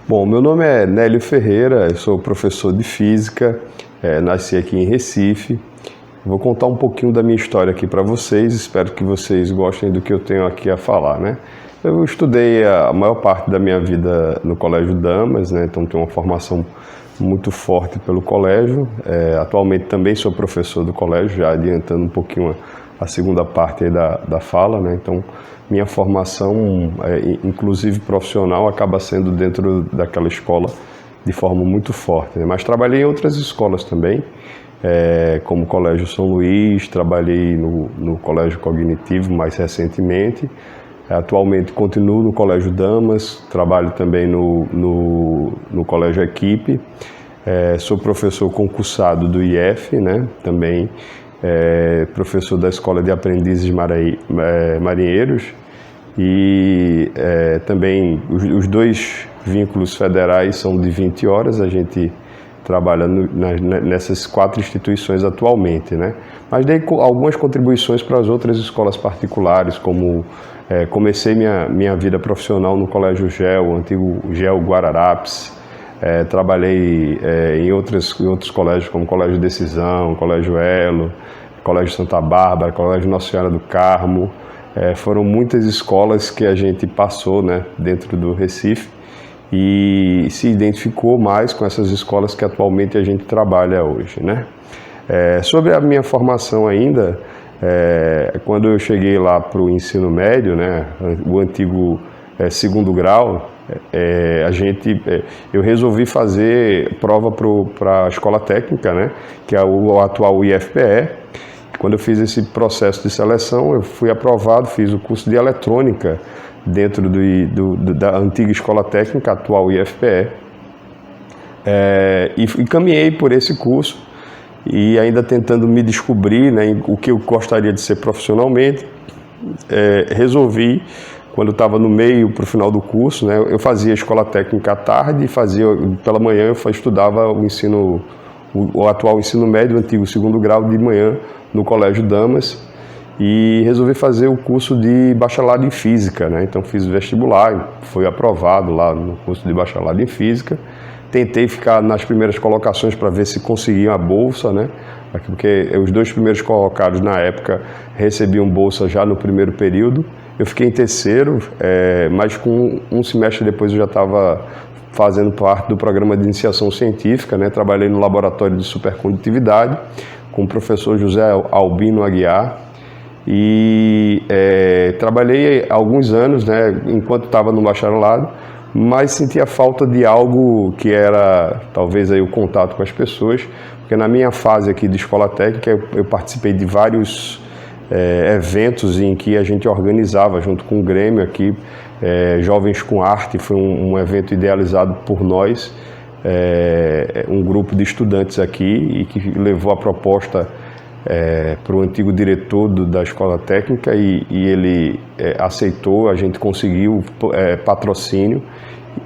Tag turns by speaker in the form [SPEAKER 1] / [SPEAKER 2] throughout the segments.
[SPEAKER 1] Bom, meu nome é Nélio Ferreira, eu sou professor de Física, nasci aqui em Recife. Vou contar um pouquinho da minha história aqui para vocês, espero que vocês gostem do que eu tenho aqui a falar, né? Eu estudei a maior parte da minha vida no Colégio Damas, né? Então tenho uma formação muito forte pelo colégio. Atualmente também sou professor do colégio, já adiantando um pouquinho a segunda parte aí da fala, né? Então minha formação, inclusive profissional, acaba sendo dentro daquela escola de forma muito forte, né? Mas trabalhei em outras escolas também, como o Colégio São Luís, trabalhei no Colégio Cognitivo mais recentemente. Atualmente continuo no Colégio Damas, trabalho também no Colégio Equipe, sou professor concursado do IF, né? Também professor da Escola de Aprendizes Marinheiros e também os dois vínculos federais são de 20 horas, a gente trabalha nessas 4 instituições atualmente, né? Mas dei algumas contribuições para as outras escolas particulares, como comecei minha vida profissional no Colégio GEL, o antigo GEL Guararapes. Trabalhei em outros colégios, como Colégio Decisão, Colégio Elo, Colégio Santa Bárbara, Colégio Nossa Senhora do Carmo. Foram muitas escolas que a gente passou, né, dentro do Recife e se identificou mais com essas escolas que atualmente a gente trabalha hoje, né? Sobre a minha formação ainda, quando eu cheguei lá para o ensino médio, né, o antigo segundo grau, eu resolvi fazer prova para a escola técnica, né, que é o atual IFPE. Quando eu fiz esse processo de seleção, eu fui aprovado, fiz o curso de eletrônica dentro da antiga escola técnica, atual IFPE, e caminhei por esse curso e ainda tentando me descobrir, né, o que eu gostaria de ser profissionalmente. Resolvi, quando eu estava no meio para o final do curso, né, eu fazia escola técnica à tarde e pela manhã eu estudava o atual ensino médio, o antigo segundo grau, de manhã no Colégio Damas, e resolvi fazer o curso de bacharelado em Física, né? Então fiz o vestibular, fui aprovado lá no curso de bacharelado em Física. Tentei ficar nas primeiras colocações para ver se conseguia a bolsa, né? Porque os 2 primeiros colocados na época recebiam bolsa já no primeiro período. Eu fiquei em terceiro, mas com um semestre depois eu já estava fazendo parte do programa de iniciação científica, né? Trabalhei no laboratório de supercondutividade com o professor José Albino Aguiar e trabalhei alguns anos, né, enquanto estava no bacharelado, mas sentia falta de algo que era talvez aí o contato com as pessoas, porque na minha fase aqui de escola técnica eu participei de vários eventos em que a gente organizava junto com o Grêmio aqui, Jovens com Arte, foi um evento idealizado por nós, um grupo de estudantes aqui, e que levou a proposta para o antigo diretor da escola técnica e ele aceitou, a gente conseguiu patrocínio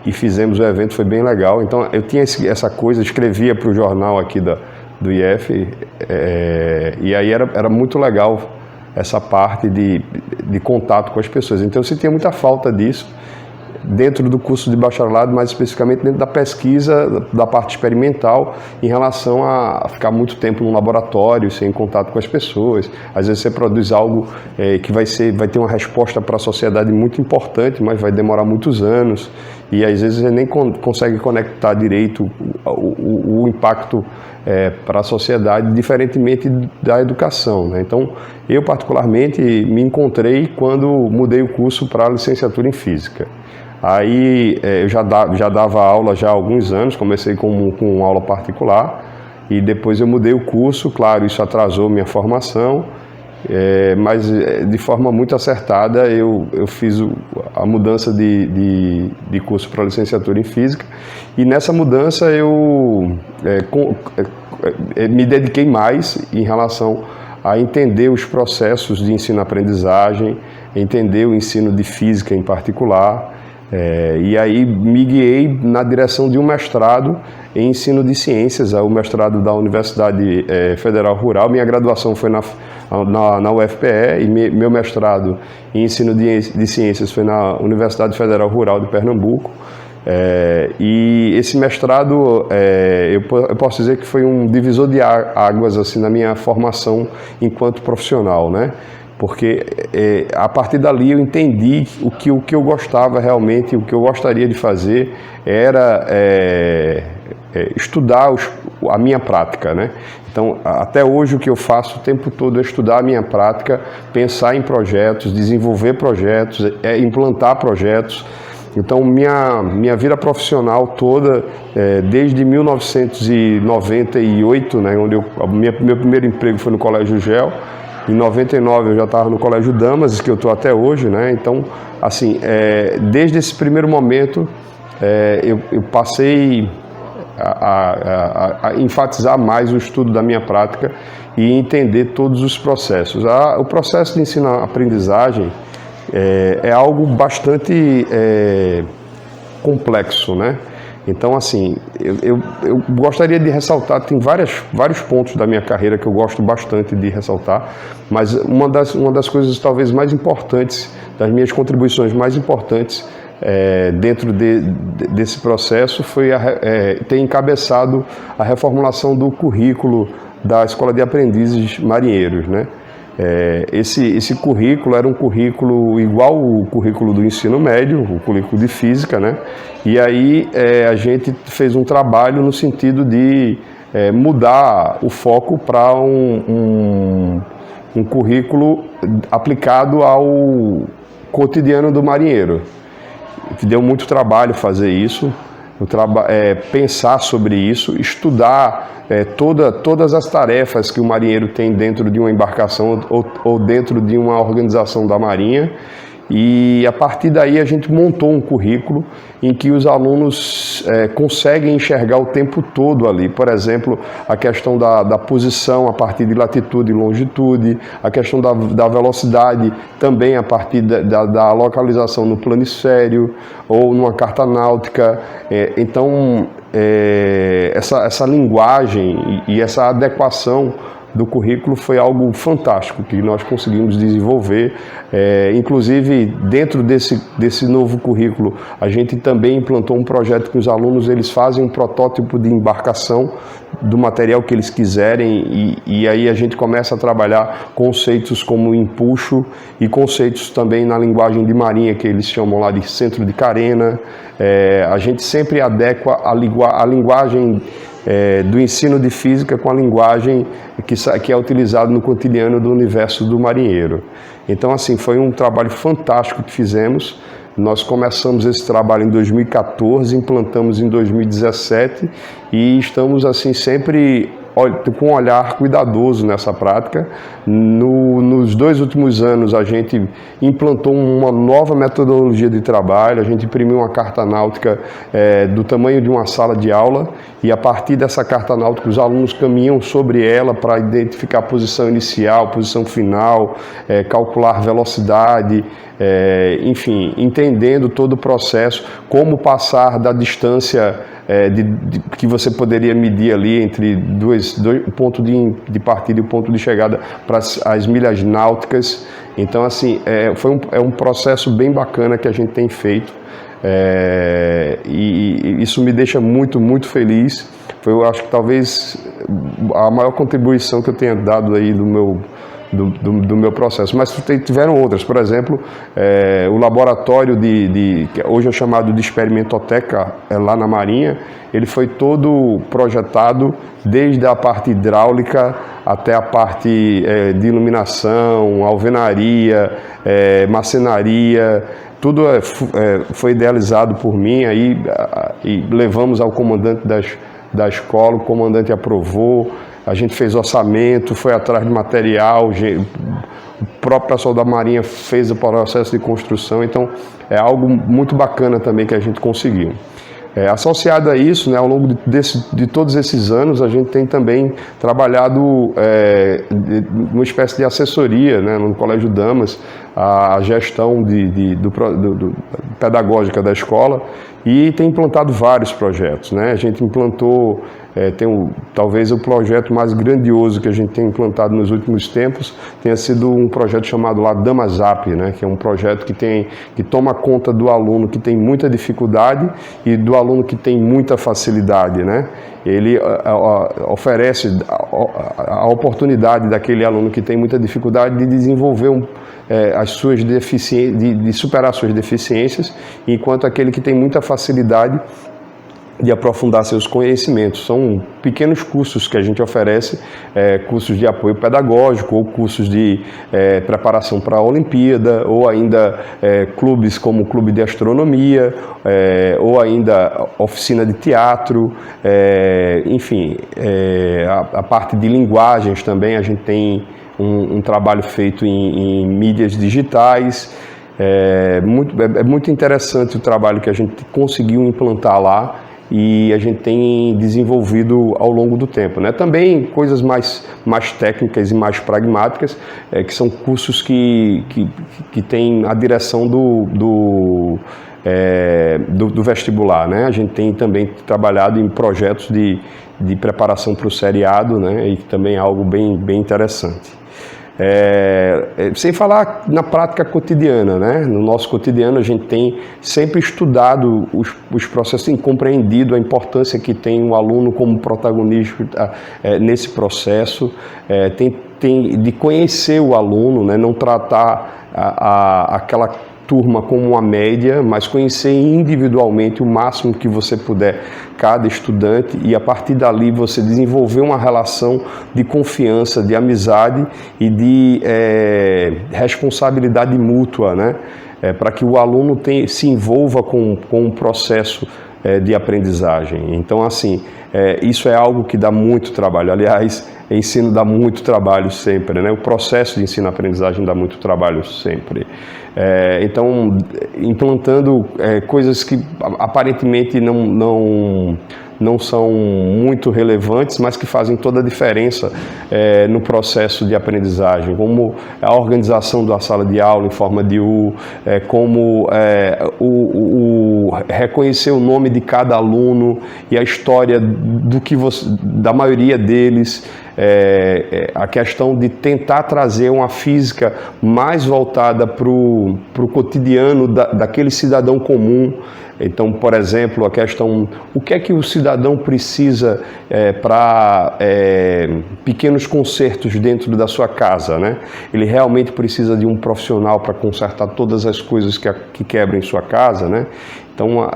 [SPEAKER 1] e fizemos o evento, foi bem legal. Então eu tinha essa coisa, escrevia para o jornal aqui do IF, e aí era muito legal essa parte de contato com as pessoas. Então eu sentia muita falta disso dentro do curso de bacharelado, mais especificamente dentro da pesquisa, da parte experimental, em relação a ficar muito tempo no laboratório, sem contato com as pessoas. Às vezes você produz algo que vai ter uma resposta para a sociedade muito importante, mas vai demorar muitos anos, e às vezes você nem consegue conectar direito o impacto para a sociedade, diferentemente da educação, né? Então, eu particularmente me encontrei quando mudei o curso para a licenciatura em Física. Aí eu já dava aula já há alguns anos, comecei com aula particular e depois eu mudei o curso. Claro, isso atrasou minha formação, mas de forma muito acertada eu fiz a mudança de curso para licenciatura em Física, e nessa mudança eu me dediquei mais em relação a entender os processos de ensino-aprendizagem, entender o ensino de Física em particular. E aí me guiei na direção de um mestrado em ensino de ciências, o mestrado da Universidade Federal Rural. Minha graduação foi na UFPE e meu mestrado em ensino de ciências foi na Universidade Federal Rural de Pernambuco. E esse mestrado, eu posso dizer que foi um divisor de águas assim, na minha formação enquanto profissional, né? Porque a partir dali eu entendi o que eu gostava realmente, o que eu gostaria de fazer era estudar a minha prática, né? Então, até hoje o que eu faço o tempo todo é estudar a minha prática, pensar em projetos, desenvolver projetos, implantar projetos. Então, minha vida profissional toda, desde 1998, né, onde meu primeiro emprego foi no Colégio GEL. Em 99 eu já estava no Colégio Damas, que eu estou até hoje, né? Então, assim, desde esse primeiro momento, eu passei a enfatizar mais o estudo da minha prática e entender todos os processos. O processo de ensino-aprendizagem é algo bastante complexo, né? Então, assim, eu gostaria de ressaltar, tem vários pontos da minha carreira que eu gosto bastante de ressaltar, mas uma das coisas talvez mais importantes, das minhas contribuições mais importantes dentro desse processo foi ter encabeçado a reformulação do currículo da Escola de Aprendizes Marinheiros, né? Esse currículo era um currículo igual o currículo do ensino médio, o currículo de física, né? E aí a gente fez um trabalho no sentido de mudar o foco para um currículo aplicado ao cotidiano do marinheiro. Deu muito trabalho fazer isso, pensar sobre isso, estudar todas as tarefas que o marinheiro tem dentro de uma embarcação ou dentro de uma organização da Marinha. E a partir daí a gente montou um currículo em que os alunos conseguem enxergar o tempo todo ali. Por exemplo, a questão da posição a partir de latitude e longitude, a questão da velocidade também a partir da localização no planisfério ou numa carta náutica. Então, essa linguagem e essa adequação do currículo foi algo fantástico que nós conseguimos desenvolver. Inclusive, dentro desse novo currículo, a gente também implantou um projeto que os alunos eles fazem um protótipo de embarcação do material que eles quiserem e aí a gente começa a trabalhar conceitos como empuxo e conceitos também na linguagem de marinha, que eles chamam lá de centro de carena. A gente sempre adequa a linguagem do ensino de física com a linguagem que é utilizada no cotidiano do universo do marinheiro. Então, assim, foi um trabalho fantástico que fizemos. Nós começamos esse trabalho em 2014, implantamos em 2017 e estamos, assim, sempre com um olhar cuidadoso nessa prática. Nos 2 últimos anos, a gente implantou uma nova metodologia de trabalho, a gente imprimiu uma carta náutica do tamanho de uma sala de aula e a partir dessa carta náutica os alunos caminham sobre ela para identificar a posição inicial, posição final, calcular velocidade, enfim, entendendo todo o processo, como passar da distância que você poderia medir ali entre o ponto de partida e o ponto de chegada para as milhas náuticas. Então, assim, é um processo bem bacana que a gente tem feito e isso me deixa muito, muito feliz. Eu acho que talvez a maior contribuição que eu tenha dado aí do meu processo, mas tiveram outras. Por exemplo, o laboratório que hoje é chamado de experimentoteca lá na Marinha, ele foi todo projetado desde a parte hidráulica até a parte de iluminação, alvenaria, marcenaria. Tudo foi idealizado por mim aí, e levamos ao comandante da escola, o comandante aprovou. A gente fez orçamento, foi atrás de material, o próprio pessoal da Marinha fez o processo de construção, então é algo muito bacana também que a gente conseguiu. Associado a isso, né, ao longo de todos esses anos, a gente tem também trabalhado uma espécie de assessoria, né, no Colégio Damas. a gestão pedagógica da escola e tem implantado vários projetos, né? A gente implantou, talvez o projeto mais grandioso que a gente tem implantado nos últimos tempos tenha sido um projeto chamado lá Damazap, né? Que é um projeto que toma conta do aluno que tem muita dificuldade e do aluno que tem muita facilidade, né? Ele oferece a oportunidade daquele aluno que tem muita dificuldade de desenvolver as suas deficiências, de superar suas deficiências, enquanto aquele que tem muita facilidade de aprofundar seus conhecimentos. São pequenos cursos que a gente oferece, cursos de apoio pedagógico, ou cursos de preparação para a Olimpíada, ou ainda clubes como o Clube de Astronomia, ou ainda oficina de teatro, enfim, a parte de linguagens também, a gente tem um trabalho feito em mídias digitais. É muito interessante o trabalho que a gente conseguiu implantar lá e a gente tem desenvolvido ao longo do tempo, né? Também coisas mais técnicas e mais pragmáticas, que são cursos que têm a direção do vestibular, né? A gente tem também trabalhado em projetos de preparação para o seriado, né? E também é algo bem interessante. Sem falar na prática cotidiana, né? No nosso cotidiano a gente tem sempre estudado os processos e compreendido a importância que tem o aluno como protagonista nesse processo, de conhecer o aluno, né? Não tratar aquela turma como uma média, mas conhecer individualmente o máximo que você puder cada estudante e a partir dali você desenvolver uma relação de confiança, de amizade e de responsabilidade mútua, né? Para que o aluno se envolva com o processo de aprendizagem. Então, assim, isso é algo que dá muito trabalho. Aliás, ensino dá muito trabalho sempre, né? O processo de ensino-aprendizagem dá muito trabalho sempre. Então, implantando coisas que aparentemente não são muito relevantes, mas que fazem toda a diferença no processo de aprendizagem, como a organização da sala de aula em forma de U, como reconhecer o nome de cada aluno e a história da maioria deles, a questão de tentar trazer uma física mais voltada para o cotidiano daquele cidadão comum. Então, por exemplo, a questão, o que é que o cidadão precisa para pequenos consertos dentro da sua casa, né? Ele realmente precisa de um profissional para consertar todas as coisas que quebram em sua casa, né? Então,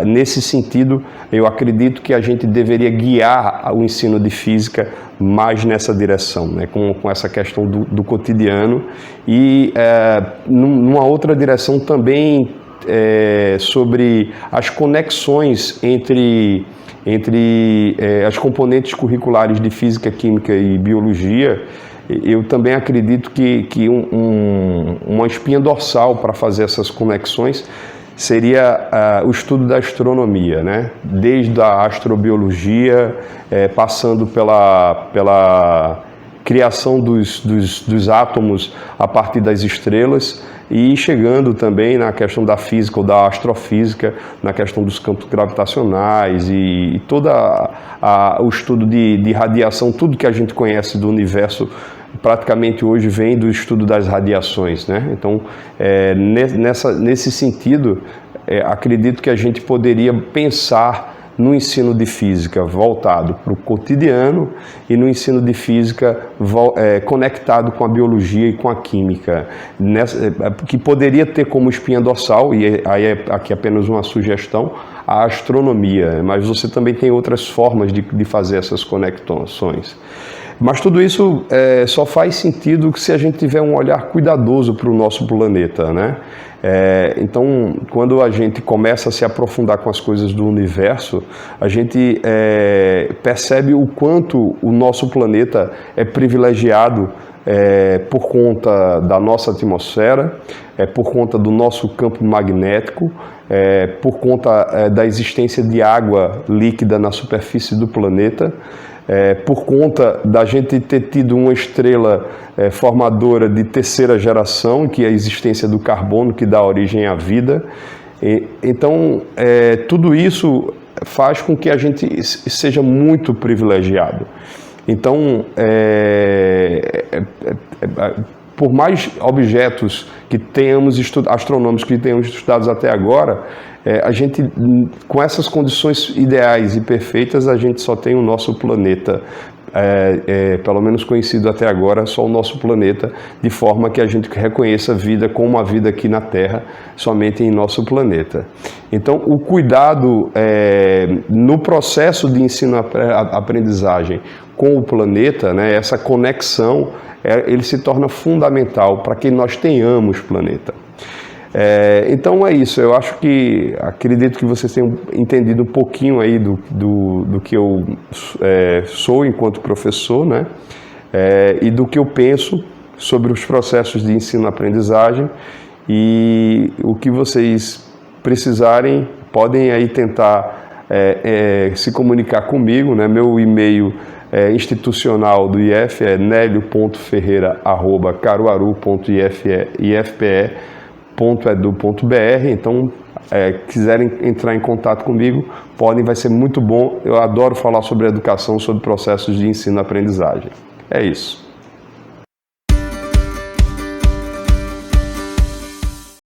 [SPEAKER 1] nesse sentido, eu acredito que a gente deveria guiar o ensino de física mais nessa direção, né? Com essa questão do cotidiano e numa outra direção também sobre as conexões entre as componentes curriculares de física, química e biologia. Eu também acredito que uma espinha dorsal para fazer essas conexões seria o estudo da astronomia, né? Desde a astrobiologia, passando pela criação dos átomos a partir das estrelas e chegando também na questão da física ou da astrofísica, na questão dos campos gravitacionais e todo o estudo de radiação, tudo que a gente conhece do universo praticamente hoje vem do estudo das radiações, né? Então, nesse sentido, acredito que a gente poderia pensar no ensino de física voltado para o cotidiano e no ensino de física conectado com a biologia e com a química, que poderia ter como espinha dorsal, e aí aqui apenas uma sugestão, a astronomia, mas você também tem outras formas de fazer essas conexões. Mas tudo isso só faz sentido se a gente tiver um olhar cuidadoso para o nosso planeta, né? Então, quando a gente começa a se aprofundar com as coisas do universo, a gente percebe o quanto o nosso planeta é privilegiado por conta da nossa atmosfera, por conta do nosso campo magnético, por conta da existência de água líquida na superfície do planeta. por conta da gente ter tido uma estrela formadora de terceira geração, que é a existência do carbono, que dá origem à vida. Então, tudo isso faz com que a gente seja muito privilegiado. Então, por mais objetos que tenhamos astronômicos que tenhamos estudados até agora, a gente, com essas condições ideais e perfeitas, a gente só tem o nosso planeta, pelo menos conhecido até agora, só o nosso planeta, de forma que a gente reconheça a vida como uma vida aqui na Terra, somente em nosso planeta. Então, o cuidado no processo de ensino-aprendizagem com o planeta, né, essa conexão, ele se torna fundamental para que nós tenhamos planeta. Então é isso, eu acredito que vocês tenham entendido um pouquinho aí do que eu sou enquanto professor, né? E do que eu penso sobre os processos de ensino-aprendizagem, e o que vocês precisarem podem aí tentar se comunicar comigo, né? Meu e-mail institucional do IF é nelio.ferreira@caruaru.ifpe.edu.br. Então, quiserem entrar em contato comigo, podem, vai ser muito bom. Eu adoro falar sobre educação, sobre processos de ensino-aprendizagem. É isso.